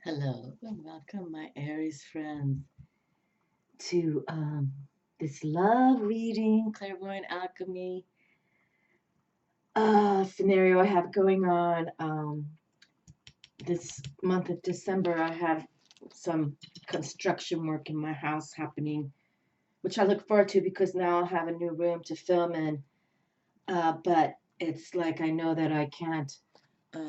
Hello and welcome, my Aries friends, to this love reading, clairvoyant alchemy scenario I have going on. This month of December, I have some construction work in my house happening, which I look forward to because now I'll have a new room to film in. But it's like I know that I can't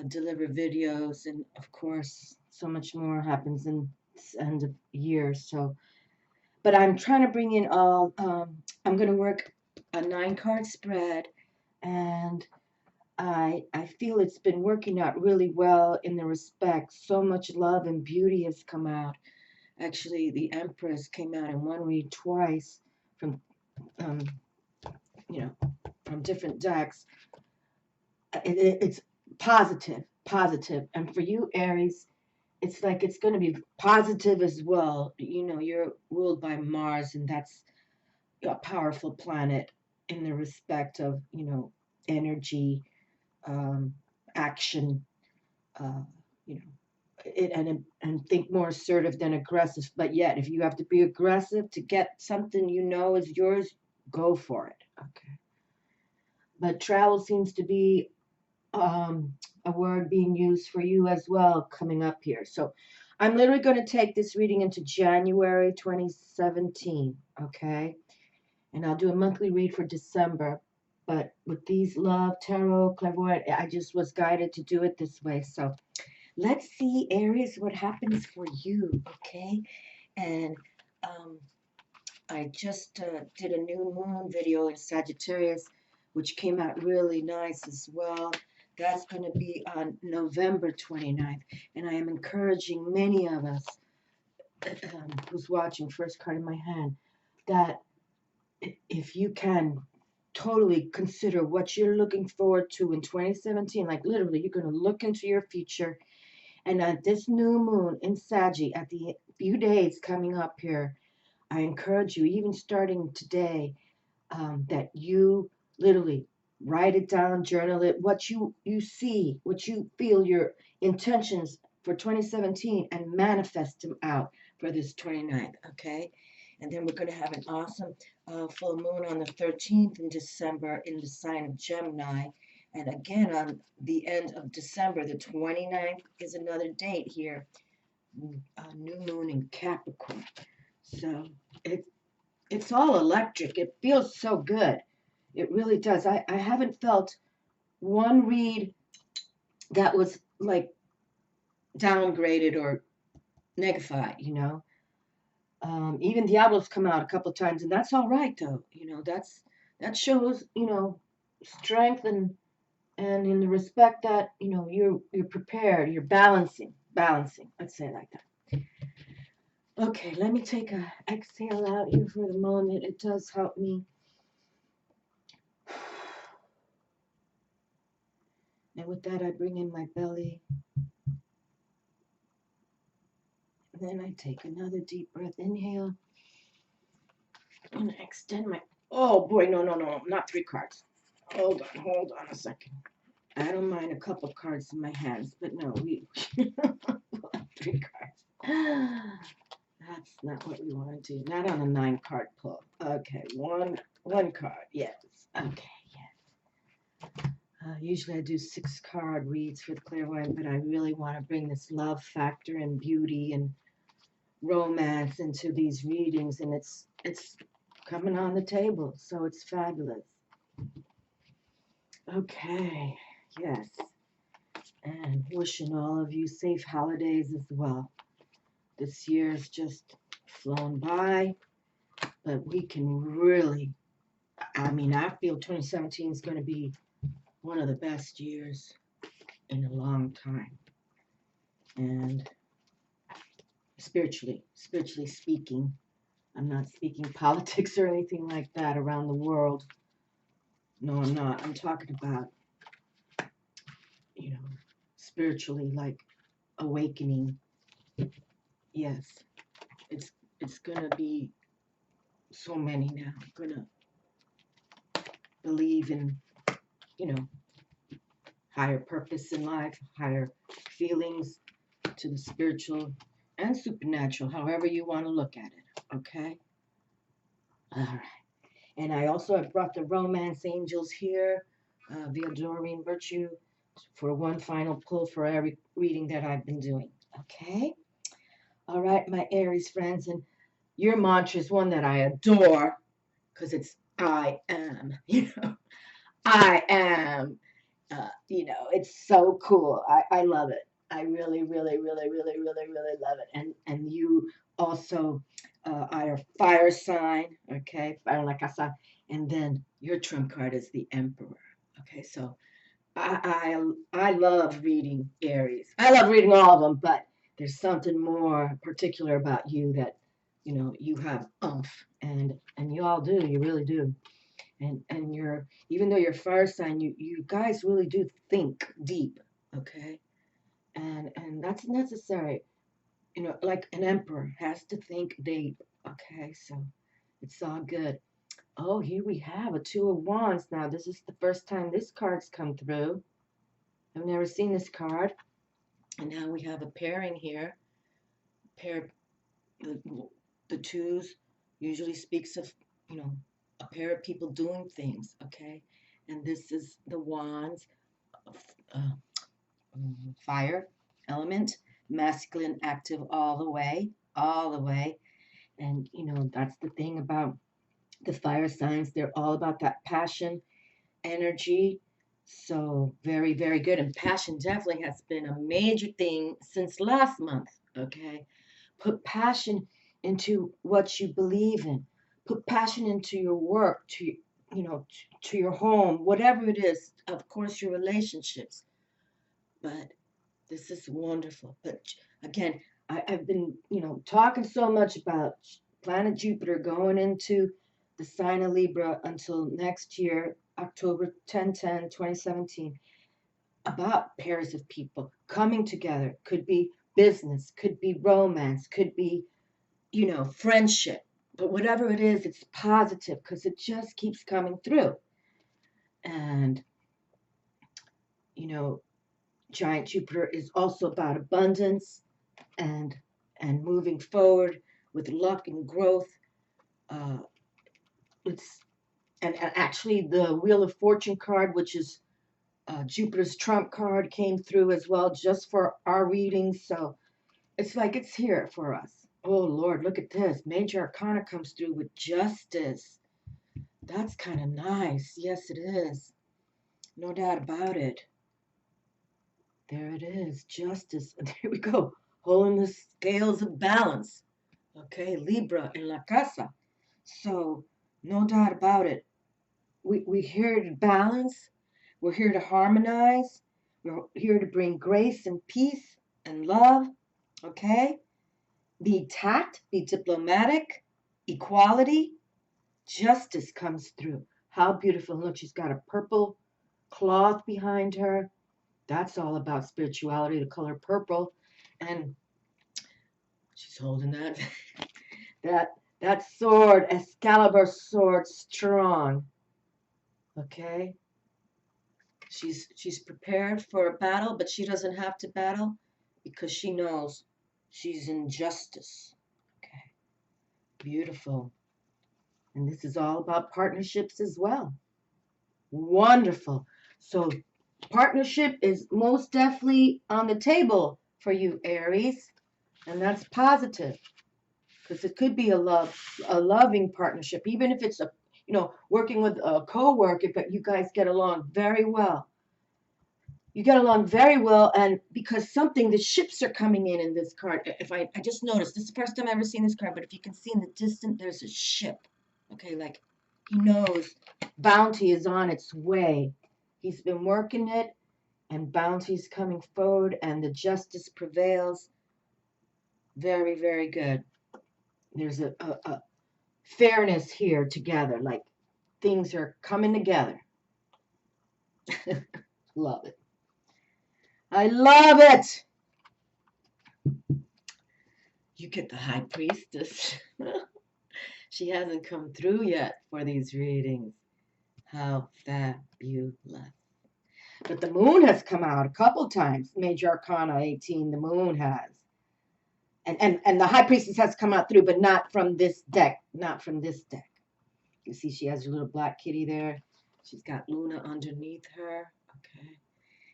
deliver videos, and of course, so much more happens in this end of year. So but I'm trying to bring in all, I'm going to work a 9 card spread, and I feel it's been working out really well in the respect. So much love and beauty has come out. Actually, the Empress came out in one read twice from, um, you know, from different decks. It's positive, positive. And for you, Aries, it's like it's going to be positive as well. You know, you're ruled by Mars, and that's a powerful planet in the respect of, energy, um, action, uh, you know, and think more assertive than aggressive. But yet, if you have to be aggressive to get something you know is yours, go for it. Okay. But travel seems to be a word being used for you as well coming up here. So I'm literally going to take this reading into January 2017. Okay. And I'll do a monthly read for December. But with these love, tarot, clairvoyant, I just was guided to do it this way. So let's see, Aries, what happens for you, okay? And um, I just did a new moon video in Sagittarius, which came out really nice as well. That's going to be on November 29th. And I am encouraging many of us who's watching, first card in my hand, that if you can totally consider what you're looking forward to in 2017, like literally, you're going to look into your future. And at this new moon in Saggy, at the few days coming up here, I encourage you, even starting today, that you literally write it down, journal it, what you see, what you feel, your intentions for 2017, and manifest them out for this 29th, okay? And then we're going to have an awesome full moon on the 13th in December in the sign of Gemini. And again, on the end of December, the 29th is another date here, new moon in Capricorn. So it, it's all electric. It feels so good. It really does. I haven't felt one read that was like downgraded or negatified, Even Diablo's come out a couple of times, and that's all right though. That shows, strength and in the respect that, you're prepared, you're balancing. Let's say it like that. Okay, let me take a exhale out here for the moment. It does help me. And with that, I bring in my belly. Then I take another deep breath. Inhale. And I extend my. Oh boy, no, no, no, not 3 cards. Hold on a second. I don't mind a couple cards in my hands, but no, we 3 cards. That's not what we want to do. Not on a 9 card pull. Okay, one card. Yes. Okay. Usually I do 6 card reads for the clairvoyant, but I really want to bring this love factor and beauty and romance into these readings, and it's coming on the table, so it's fabulous. Okay, yes, and wishing all of you safe holidays as well. This year's just flown by, but we can really, I feel 2017 is going to be one of the best years in a long time. And spiritually speaking, I'm not speaking politics or anything like that around the world. No, I'm not. I'm talking about, you know, spiritually, like awakening. Yes, it's gonna be so many now. Gonna believe in, you know, higher purpose in life, higher feelings, to the spiritual and supernatural, however you want to look at it. Okay? All right. And I also have brought the romance angels here via Doreen Virtue for one final pull for every reading that I've been doing. Okay? All right, my Aries friends. And your mantra is one that I adore because it's I am. I am. It's so cool. I love it. I really, really, really, really, really, really love it. And you also are a fire sign, okay? Fire like I saw. And then your trump card is the Emperor. Okay, so I love reading Aries. I love reading all of them, but there's something more particular about you that you have umph, and you all do. You really do. And you're, even though you're fire sign, you guys really do think deep, okay? And that's necessary. Like an emperor has to think deep, okay? So it's all good. Oh, here we have a Two of Wands. Now, this is the first time this card's come through. I've never seen this card. And now we have a pairing here. Pair, the twos usually speaks of, a pair of people doing things, okay? And this is the Wands, uh, fire element, masculine, active all the way, all the way. And, that's the thing about the fire signs. They're all about that passion, energy. So very, very good. And passion definitely has been a major thing since last month, okay? Put passion into what you believe in. Put passion into your work, to your home, whatever it is. Of course, your relationships. But this is wonderful. But again, I've been, talking so much about planet Jupiter going into the sign of Libra until next year, October 2017, about pairs of people coming together. Could be business, could be romance, could be, friendship. But whatever it is, it's positive because it just keeps coming through. And, you know, giant Jupiter is also about abundance and moving forward with luck and growth. Uh, it's and actually the Wheel of Fortune card, which is Jupiter's trump card, came through as well just for our readings. So it's like it's here for us. Oh Lord, look at this. Major Arcana comes through with Justice. That's kind of nice. Yes, it is. No doubt about it. There it is. Justice. And there we go. Holding the scales of balance. Okay, Libra in La Casa. So, no doubt about it. We're here to balance. We're here to harmonize. We're here to bring grace and peace and love. Okay? Be tact, be diplomatic, equality. Justice comes through. How beautiful. Look, she's got a purple cloth behind her. That's all about spirituality, the color purple. And she's holding that that sword, Excalibur sword, strong. Okay? She's prepared for a battle, but she doesn't have to battle because she knows she's in justice. Okay. Beautiful. And this is all about partnerships as well. Wonderful. So partnership is most definitely on the table for you, Aries. And that's positive. Because it could be a loving partnership, even if it's working with a co-worker, but you guys get along very well. You get along very well, and because the ships are coming in this card. If I just noticed, this is the first time I've ever seen this card, but if you can see in the distance, there's a ship. Okay, like he knows bounty is on its way. He's been working it, and bounty's coming forward, and the justice prevails. Very, very good. There's a fairness here together, like things are coming together. Love it. I love it. You get the High Priestess. She hasn't come through yet for these readings. How fabulous. But the moon has come out a couple times. Major Arcana 18, the moon has. And the High Priestess has come out through, but not from this deck. Not from this deck. You see she has a little black kitty there. She's got Luna underneath her. Okay.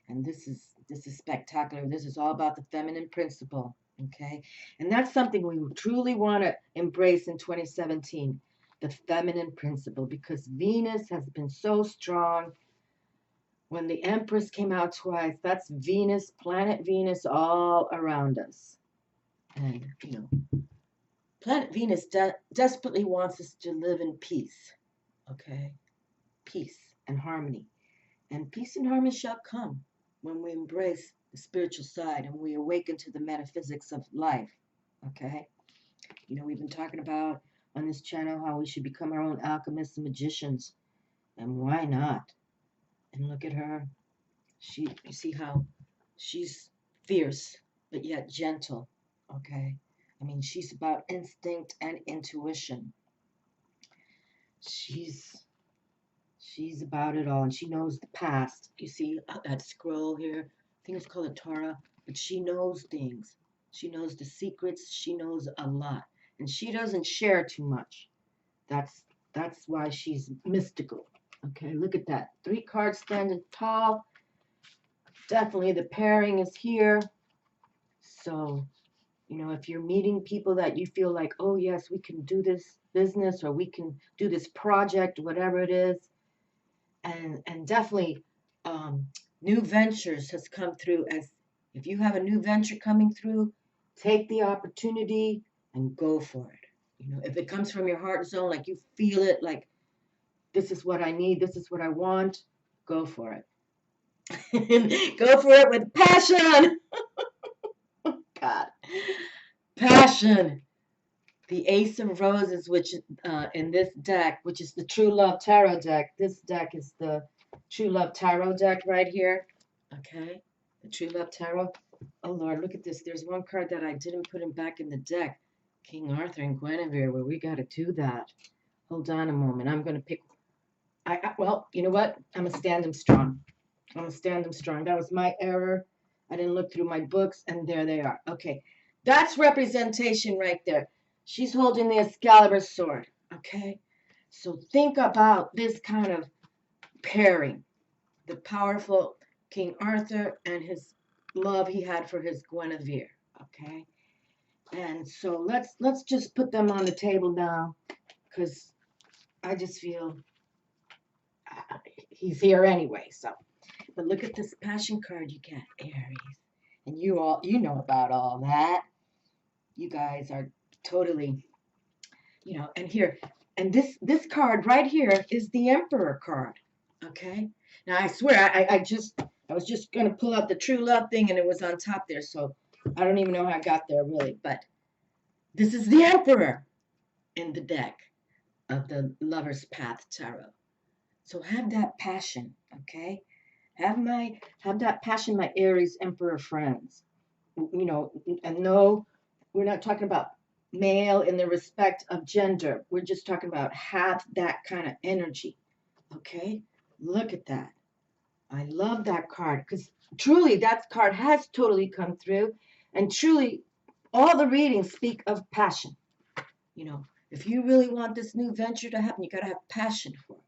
And this is spectacular. This is all about the feminine principle. Okay. And that's something we truly want to embrace in 2017. The feminine principle. Because Venus has been so strong. When the Empress came out twice, that's Venus, planet Venus all around us. And, you know, planet Venus desperately wants us to live in peace, okay? Peace and harmony. And peace and harmony shall come when we embrace the spiritual side and we awaken to the metaphysics of life, okay? You know, we've been talking about on this channel how we should become our own alchemists and magicians. And why not? And look at her. You see how she's fierce, but yet gentle. Okay, I mean, she's about instinct and intuition. She's about it all, and she knows the past. You see that scroll here? I think it's called a Torah, but she knows things. She knows the secrets. She knows a lot, and she doesn't share too much. That's why she's mystical. Okay, look at that. 3 cards standing tall. Definitely the pairing is here. So, you know, if you're meeting people that you feel like, oh, yes, we can do this business or we can do this project, whatever it is. And definitely new ventures has come through. As if you have a new venture coming through, take the opportunity and go for it. You know, if it comes from your heart zone, like you feel it, like this is what I need, this is what I want, go for it. Go for it with passion. God. Passion. The Ace of Roses, which in this deck, which is the True Love Tarot deck. This deck is the True Love Tarot deck right here. Okay. The True Love Tarot. Oh, Lord, look at this. There's one card that I didn't put back in the deck. King Arthur and Guinevere. Well, we got to do that. Hold on a moment. I'm going to pick. Well, you know what? I'm going to stand them strong. I'm going to stand them strong. That was my error. I didn't look through my books, and there they are. Okay. That's representation right there. She's holding the Excalibur sword. Okay. So think about this kind of pairing. The powerful King Arthur and his love he had for his Guinevere. Okay. And so let's just put them on the table now, because I just feel he's here anyway. So, but look at this passion card you got, Aries, and you know about all that. You guys are totally, you know. And here, and this card right here is the Emperor card. Okay. Now I swear I was just gonna pull out the True Love thing, and it was on top there, so I don't even know how I got there really. But this is the Emperor in the deck of the Lover's Path Tarot. So have that passion, okay? Have that passion, my Aries Emperor friends. You know, and no, we're not talking about male in the respect of gender. We're just talking about have that kind of energy, okay? Look at that. I love that card because truly that card has totally come through, and truly all the readings speak of passion. You know, if you really want this new venture to happen, you got to have passion for it.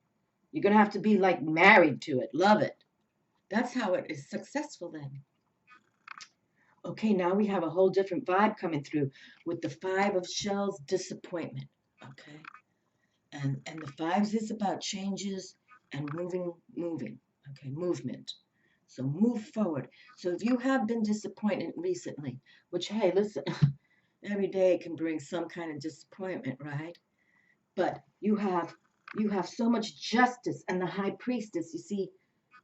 You're going to have to be like married to it, love it. That's how it is successful then. Okay, now we have a whole different vibe coming through with the 5 of Shells, disappointment. Okay, and the 5s is about changes and moving. Okay, movement. So move forward. So if you have been disappointed recently, which, hey, listen, every day can bring some kind of disappointment, right? But you have so much justice and the High Priestess. You see,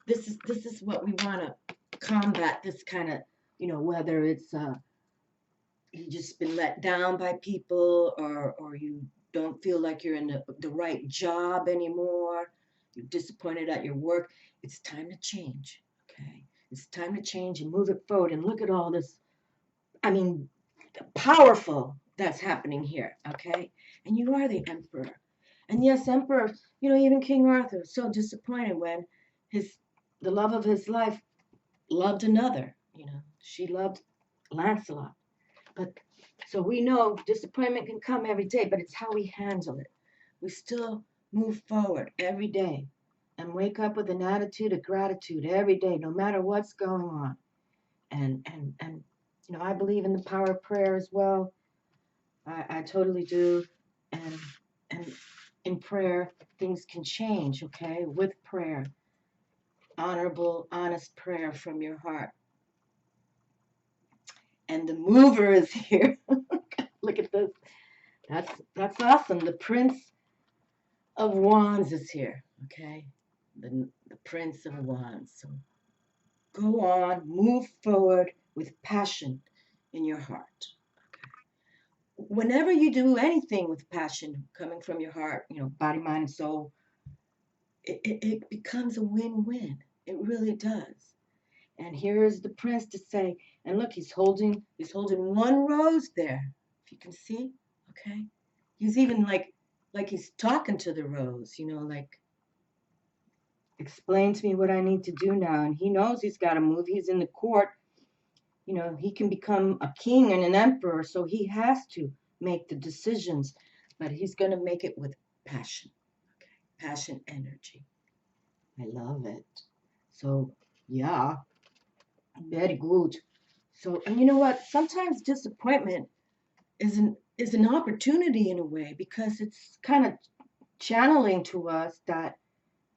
this is what we want to combat. This kind of, you know, whether it's you just been let down by people, or you don't feel like you're in the right job anymore. You're disappointed at your work. It's time to change. Okay, it's time to change and move it forward. And look at all this. I mean, powerful that's happening here. Okay, and you are the Emperor. And yes, Emperor, you know, even King Arthur was so disappointed when his the love of his life loved another, you know. She loved Lancelot. But so we know disappointment can come every day, but it's how we handle it. We still move forward every day and wake up with an attitude of gratitude every day, no matter what's going on. And you know, I believe in the power of prayer as well. I totally do. And and in prayer, things can change, okay? With prayer, honorable, honest prayer from your heart. And the mover is here. Look at this. That's awesome. The Prince of Wands is here, okay? The Prince of Wands. So go on, move forward with passion in your heart. Whenever you do anything with passion coming from your heart, you know, body, mind, and soul, it becomes a win-win. It really does. And here is the prince to say, and look, he's holding one rose there. If you can see, okay? He's even like he's talking to the rose, you know, like, explain to me what I need to do now. And he knows he's got to move. He's in the court. You know, he can become a king and an emperor, so he has to make the decisions, but he's going to make it with passion. Okay? Passion, energy. I love it. So, yeah, very good. So, and you know what? Sometimes disappointment is an opportunity in a way, because it's kind of channeling to us that,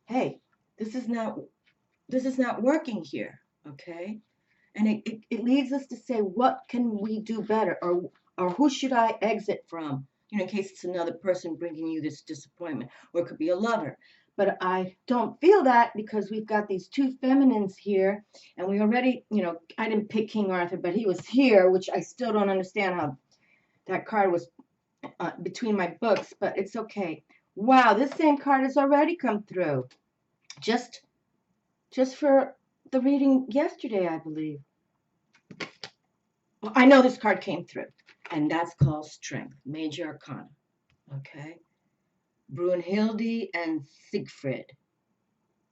hey, this is not working here, okay? And it leads us to say, what can we do better, or who should I exit from? You know, in case it's another person bringing you this disappointment, or it could be a lover. But I don't feel that, because we've got these two feminines here, and we already, you know, I didn't pick King Arthur, but he was here, which I still don't understand how that card was between my books, but it's okay. Wow, this same card has already come through. Just for the reading yesterday, I believe. Well, I know this card came through, and that's called Strength, Major Arcana. Okay? Brunhilde and Siegfried.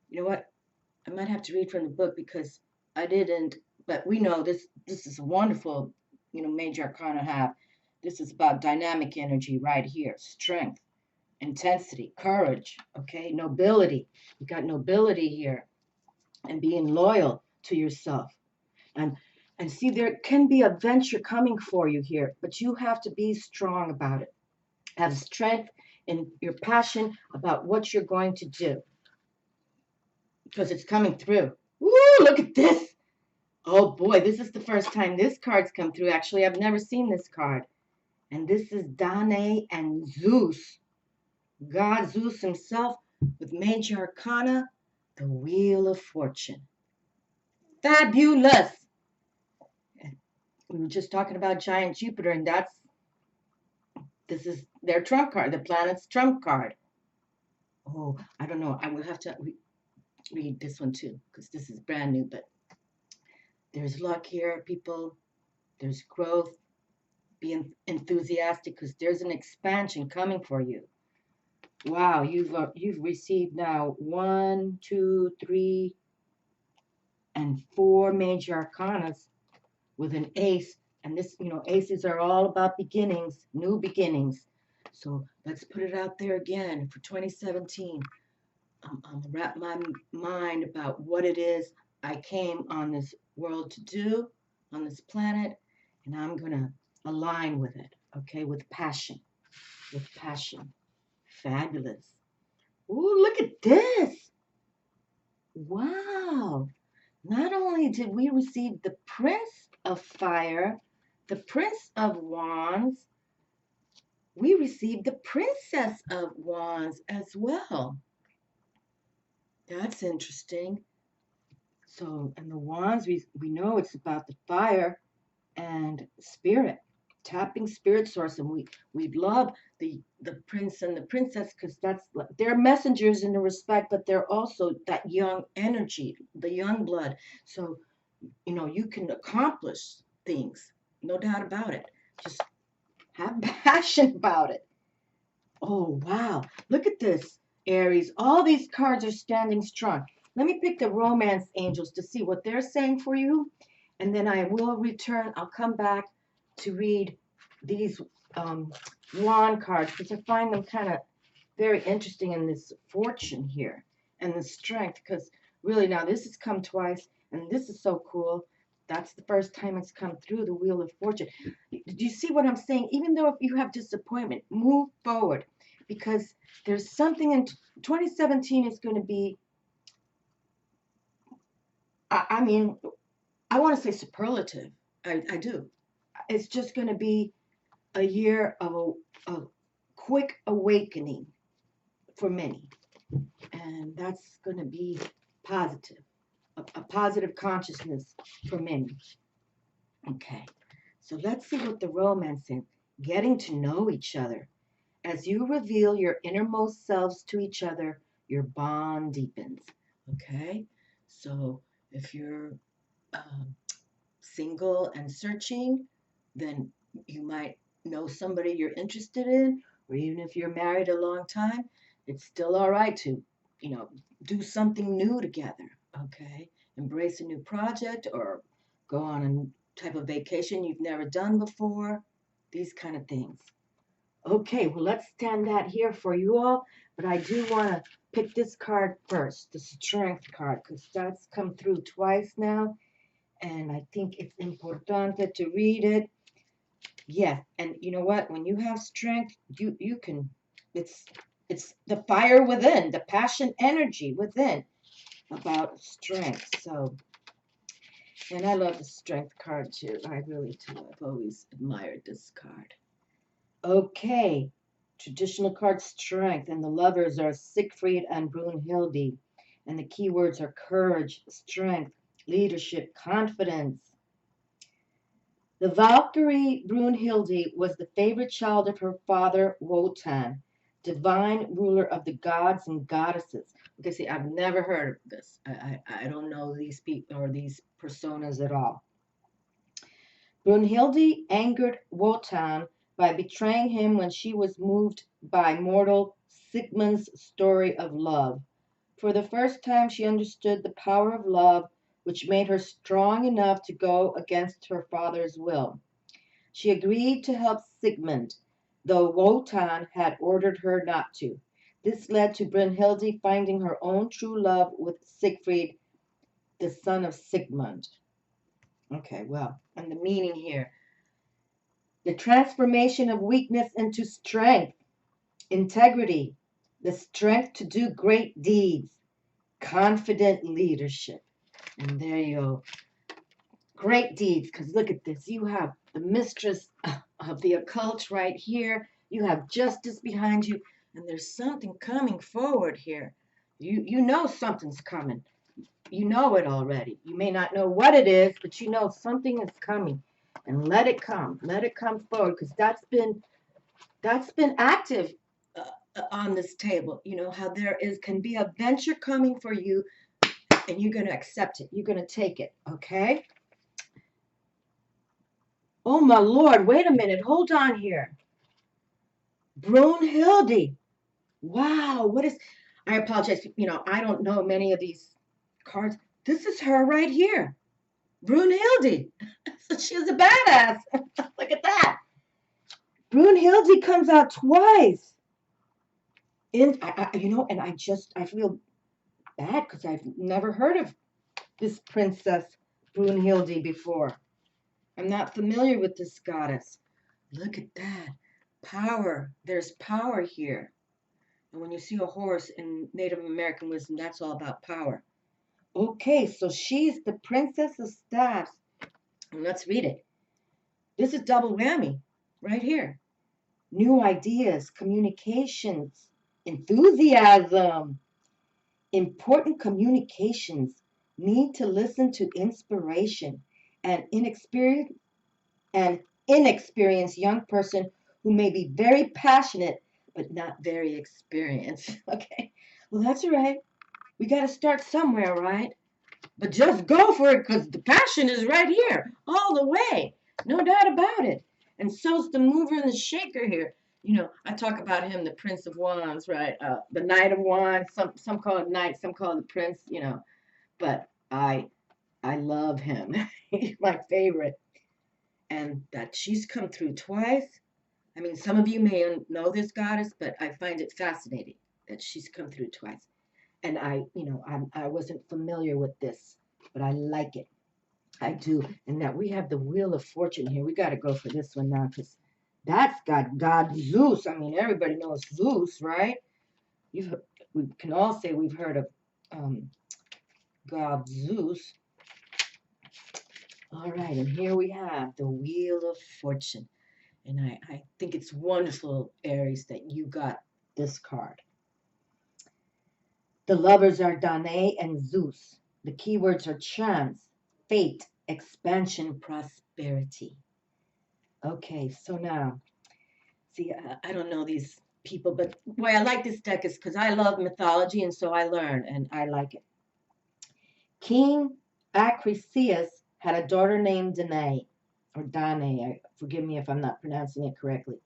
You know what? I might have to read from the book, because I didn't, but we know this is a wonderful, you know, Major Arcana have. This is about dynamic energy right here. Strength, intensity, courage, okay? Nobility. You got nobility here. And being loyal to yourself. And see, there can be a venture coming for you here, but you have to be strong about it. Have strength in your passion about what you're going to do, because it's coming through. Woo, look at this. Oh boy, this is the first time this card's come through. Actually, I've never seen this card. And this is Danae and Zeus. God Zeus himself, with Major Arcana, the Wheel of Fortune. Fabulous. We were just talking about giant Jupiter, and this is their trump card, the planet's trump card. Oh, I don't know. I will have to read this one too, because this is brand new, but there's luck here, people. There's growth. Be enthusiastic, because there's an expansion coming for you. Wow, you've received now 1, 2, 3, and 4 major arcanas with an ace. And this, you know, aces are all about beginnings, new beginnings. So let's put it out there again for 2017. I'm wrap my mind about what it is I came on this world to do, on this planet, and I'm going to align with it, okay, with passion, with passion. Fabulous. Ooh, look at this. Wow. Not only did we receive the Prince of Fire, the Prince of Wands, we received the Princess of Wands as well. That's interesting. So, and the wands, we know it's about the fire and spirit, tapping spirit source, and we love the prince and the princess, because they're messengers in the respect, but they're also that young energy, the young blood. So, you know, you can accomplish things, no doubt about it. Just have passion about it. Oh wow! Look at this, Aries. All these cards are standing strong. Let me pick the romance angels to see what they're saying for you. And then I will return. I'll come back to read these wand cards because I find them kind of very interesting in this fortune here and the strength, because really now this has come twice and this is so cool. That's the first time it's come through the Wheel of Fortune. Do you see what I'm saying? Even though if you have disappointment, move forward, because there's something in 2017 is going to be, I mean, I want to say superlative. I do. It's just going to be a year of a quick awakening for many. And that's going to be positive, a positive consciousness for many. Okay, so let's see what the romance is. Getting to know each other. As you reveal your innermost selves to each other, your bond deepens. Okay, so if you're single and searching, then you might know somebody you're interested in, or even if you're married a long time, it's still all right to, do something new together, okay? Embrace a new project or go on a type of vacation you've never done before, these kind of things. Okay, well, let's stand that here for you all, but I do want to pick this card first, the Strength card, because that's come through twice now, and I think it's importante to read it. Yes, and you know what? When you have strength, you can, it's the fire within, the passion energy within about strength. So, and I love the Strength card too. I really do. I've always admired this card. Okay, traditional card Strength, and the lovers are Siegfried and Brunhilde, and the keywords are courage, strength, leadership, confidence. The Valkyrie Brunhilde was the favorite child of her father Wotan, divine ruler of the gods and goddesses. Okay, see, I've never heard of this. I don't know these people or these personas at all. Brunhilde angered Wotan by betraying him when she was moved by mortal Sigmund's story of love. For the first time, she understood the power of love, which made her strong enough to go against her father's will. She agreed to help Sigmund, though Wotan had ordered her not to. This led to Brunhilde finding her own true love with Siegfried, the son of Sigmund. Okay, well, and the meaning here. The transformation of weakness into strength, integrity, the strength to do great deeds, confident leadership. And there you go. Great deeds, because look at this. You have the mistress of the occult right here. You have justice behind you, and there's something coming forward here. You know something's coming. You know it already. You may not know what it is, but you know something is coming. And let it come. Let it come forward, because that's been active on this table. You know how can be a venture coming for you, and you're going to accept it. You're going to take it, okay? Oh, my Lord, wait a minute. Hold on here. Brunhilde. Wow, I apologize. I don't know many of these cards. This is her right here. Brunhilde. So she's a badass. Look at that. Brunhilde comes out twice. And I feel bad because I've never heard of this Princess Brunhilde before. I'm not familiar with this goddess. Look at that. Power. There's power here. And when you see a horse in Native American wisdom, that's all about power. Okay, so she's the Princess of Staffs. And let's read it. This is double whammy right here. New ideas, communications, enthusiasm. Important communications need to listen to inspiration. An inexperienced young person who may be very passionate but not very experienced. Okay, well, that's all right. We got to start somewhere, right? But just go for it, because the passion is right here all the way. No doubt about it. And so's the mover and the shaker here. I talk about him, the Prince of Wands, right? The Knight of Wands. Some call it Knight, some call it the Prince. But I love him. He's my favorite. And that she's come through twice. I mean, some of you may know this goddess, but I find it fascinating that she's come through twice. And I wasn't familiar with this, but I like it. I do. And that we have the Wheel of Fortune here. We got to go for this one now because that's got God Zeus. I mean, everybody knows Zeus, right? We can all say we've heard of God Zeus. All right, and here we have the Wheel of Fortune. And I think it's wonderful, Aries, that you got this card. The lovers are Danae and Zeus. The keywords are chance, fate, expansion, prosperity. Okay, so now, see, I don't know these people, but why I like this deck is because I love mythology, and so I learn, and I like it. King Acrisius had a daughter named Danae, or Danae, forgive me if I'm not pronouncing it correctly,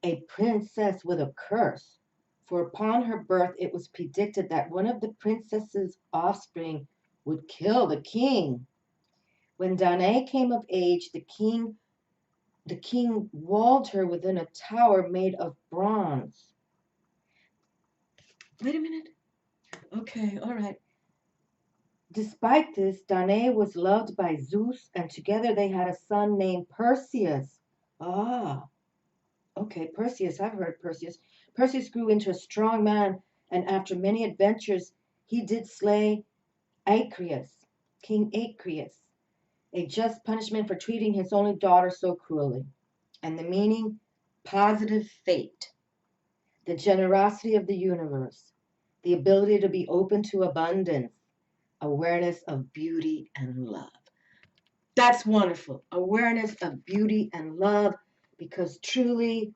a princess with a curse. For upon her birth it was predicted that one of the princess's offspring would kill the king. When Danae came of age, the king walled her within a tower made of bronze. Wait a minute. Okay, all right. Despite this, Danae was loved by Zeus, and together they had a son named Perseus. Ah, okay, Perseus, I've heard Perseus. Perseus grew into a strong man, and after many adventures, he did slay Acrius, King Acrius, a just punishment for treating his only daughter so cruelly. And the meaning, positive fate, the generosity of the universe, the ability to be open to abundance, awareness of beauty and love. That's wonderful. Awareness of beauty and love, because truly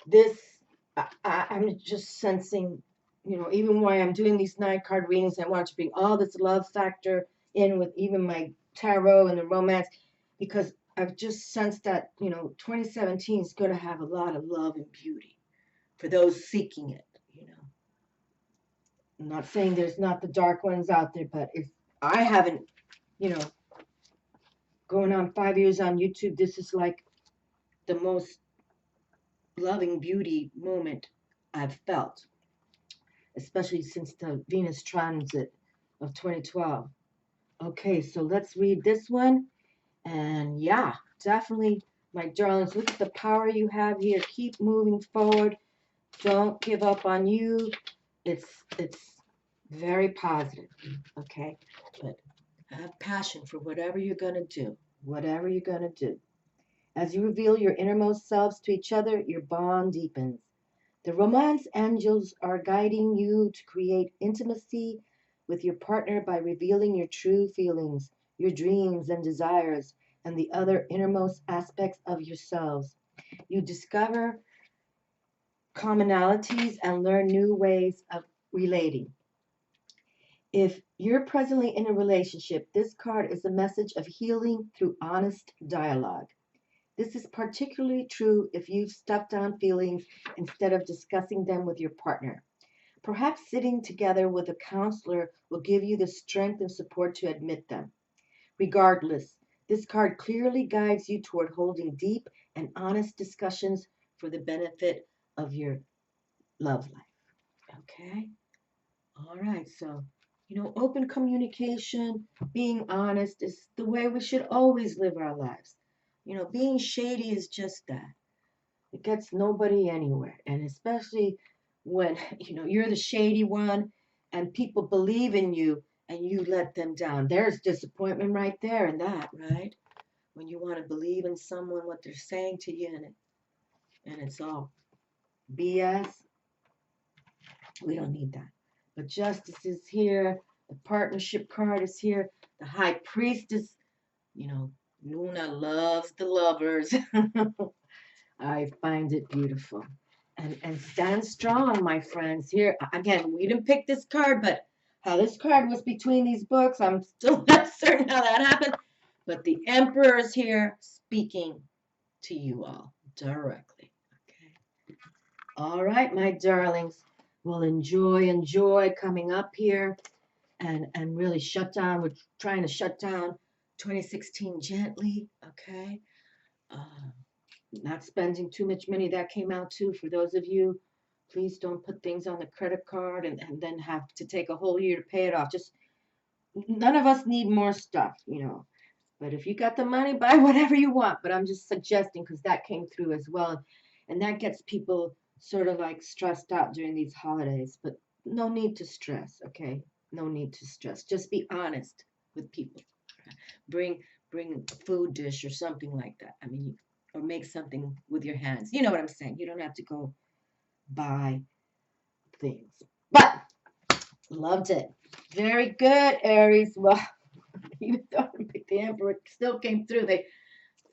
this, I'm just sensing, even while I'm doing these 9-card readings, I want to bring all this love factor in with even my tarot and the romance, because I've just sensed that, 2017 is going to have a lot of love and beauty for those seeking it, I'm not saying there's not the dark ones out there, but if I haven't, going on 5 years on YouTube, this is like the most loving beauty moment I've felt, especially since the Venus transit of 2012. Okay, so let's read this one. And yeah, definitely, my darlings, look at the power you have here. Keep moving forward. Don't give up on you. It's very positive, okay? But have passion for whatever you're going to do. Whatever you're going to do. As you reveal your innermost selves to each other, your bond deepens. The romance angels are guiding you to create intimacy with your partner by revealing your true feelings, your dreams and desires, and the other innermost aspects of yourselves. You discover commonalities and learn new ways of relating. If you're presently in a relationship, this card is a message of healing through honest dialogue. This is particularly true if you've stuffed down feelings instead of discussing them with your partner. Perhaps sitting together with a counselor will give you the strength and support to admit them. Regardless, this card clearly guides you toward holding deep and honest discussions for the benefit of your love life. Okay? All right, so, open communication, being honest is the way we should always live our lives. Being shady is just that. It gets nobody anywhere. And especially when, you're the shady one and people believe in you and you let them down. There's disappointment right there in that, right? When you want to believe in someone, what they're saying to you, and it's all BS. We don't need that. But justice is here. The partnership card is here. The high priestess, Luna loves the lovers. I find it beautiful. And stand strong, my friends. Here, again, we didn't pick this card, but how this card was between these books, I'm still not certain how that happened. But the Emperor is here speaking to you all directly. Okay. All right, my darlings. Well, enjoy coming up here and really shut down. We're trying to shut down 2016 gently, okay? Not spending too much money. That came out too. For those of you, please don't put things on the credit card and then have to take a whole year to pay it off. Just none of us need more stuff, you know. But if you got the money, buy whatever you want. But I'm just suggesting because that came through as well. And that gets people sort of like stressed out during these holidays. But no need to stress, okay? No need to stress. Just be honest with people. Bring bring a food dish or something like that. I mean, or make something with your hands. You know what I'm saying? You don't have to go buy things. But loved it. Very good, Aries. Well, even though I picked the Emperor, it still came through. They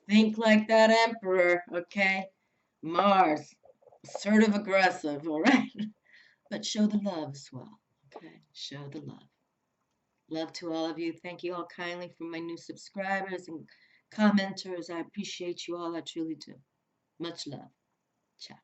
think like that Emperor, okay? Mars, assertive, aggressive, all right? But show the love as well, okay? Show the love. Love to all of you. Thank you all kindly for my new subscribers and commenters. I appreciate you all. I truly do. Much love. Ciao.